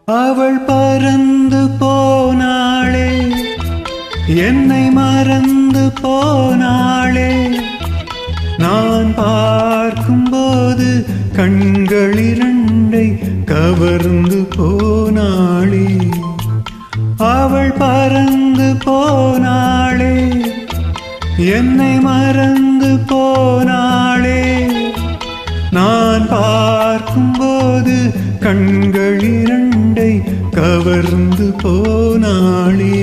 அவள் பறந்து போனாளே, என்னை மறந்து போனாளே. நான் பார்க்கும்போது கண்கள் இரண்டை கவர்ந்து போனாளே. அவள் பறந்து போனாளே, என்னை மறந்து போனாளே. நான் பார்க்கும்போது கண்கள் இரண்டை கவர்ந்து போனாளே.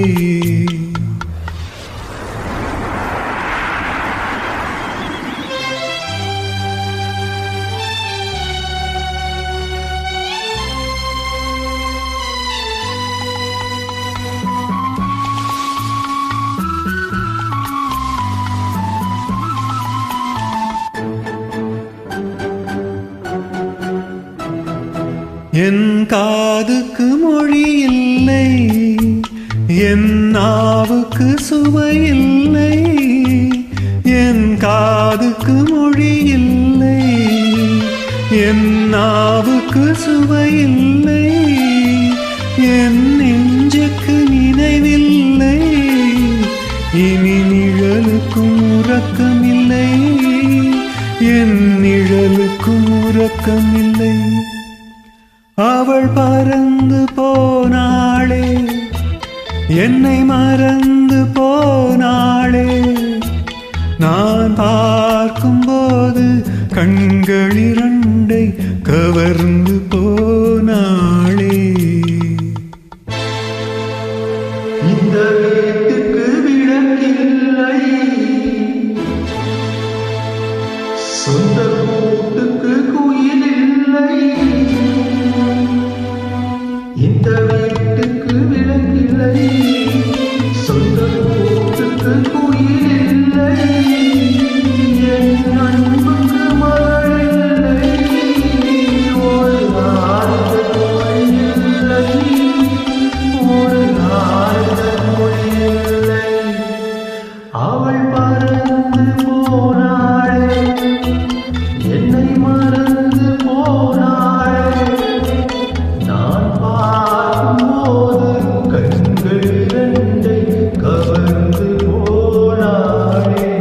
என் காதுக்கு மொழி இல்லை, என் நாவுக்கு சுவை இல்லை. என் காதுக்கு மொழி இல்லை, என் நாவுக்கு சுவை இல்லை. என் நெஞ்சுக்கு நினைவில்லை, இனி நிழலுக்கும் உறக்கமில்லை. என் நிழலுக்கும் உறக்கமில்லை. அவள் பறந்து போனாளே, என்னை மறந்து போனாளே. நான் பார்க்கும்போது கண்கள் இரண்டை கவர்ந்து போனாளே. இந்த வீட்டுக்கு விளக்கில்லை, சொந்த கூட்டுக்கு குயில் இல்லை. இந்த வீட்டுக்கு விளக்கில்லை, சொந்த கூட்டுக்கு குயில் இல்லை. என் அன்புக்கு மழை இல்லை, ஒரு நாள் மொழி இல்லை, ஒரு நாள் மொழி இல்லை. அவள் பறந்து போனாளே, என்னை மறந்து போனாளே. நான் பார்க்கும்போது கண்கள் இரண்டை கவர்ந்து போனாளே.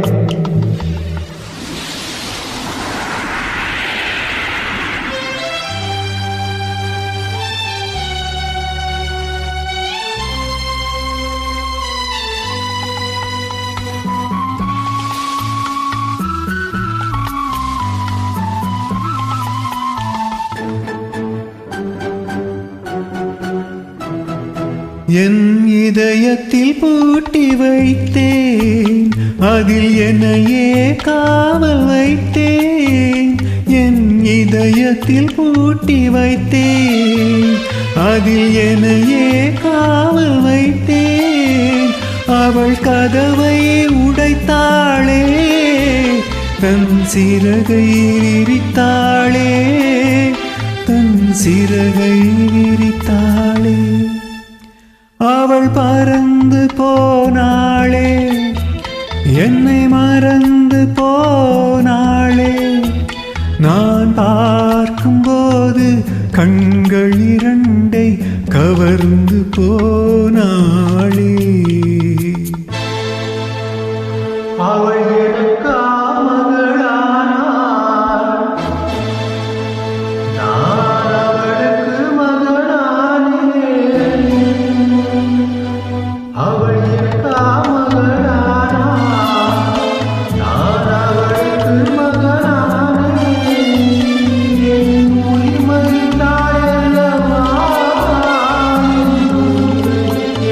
என் இதயத்தில் பூட்டி வைத்தேன், அதில் என்னையே காவல் வைத்தேன். என் இதயத்தில் பூட்டி வைத்தேன், அதில் என்னையே காவல் வைத்தேன். அவள் கதவை உடைத்தாளே, தன் சிறகை விரித்தாளே, தன் சிறகை விரித்தாளே. அவள் பறந்து போனாளே, என்னை மறந்து போனாளே. நான் பார்க்கும்போது கண்கள் இரண்டை கவர்ந்து போனாளே. அவள் எனக்கா மகளானாள், நான் அவளுக்கு மகளானேன். அவள் எனக்கா மகளானாள், நான் அவளுக்கு மகளானேன். என் உரிமை தாயல்லவா,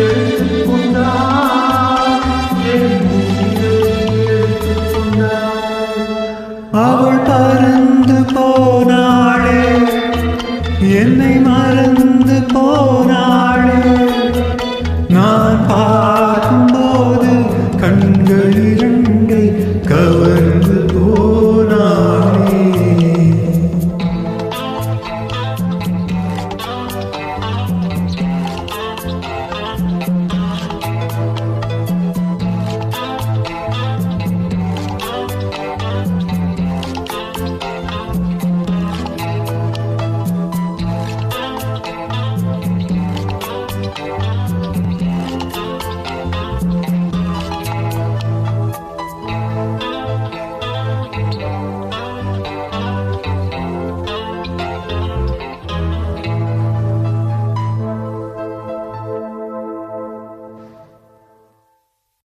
எடுத்துக்கொண்டாள், என் உயிரை எடுத்துக்கொண்டாள். அவள் பறந்து போனாளே, என்னை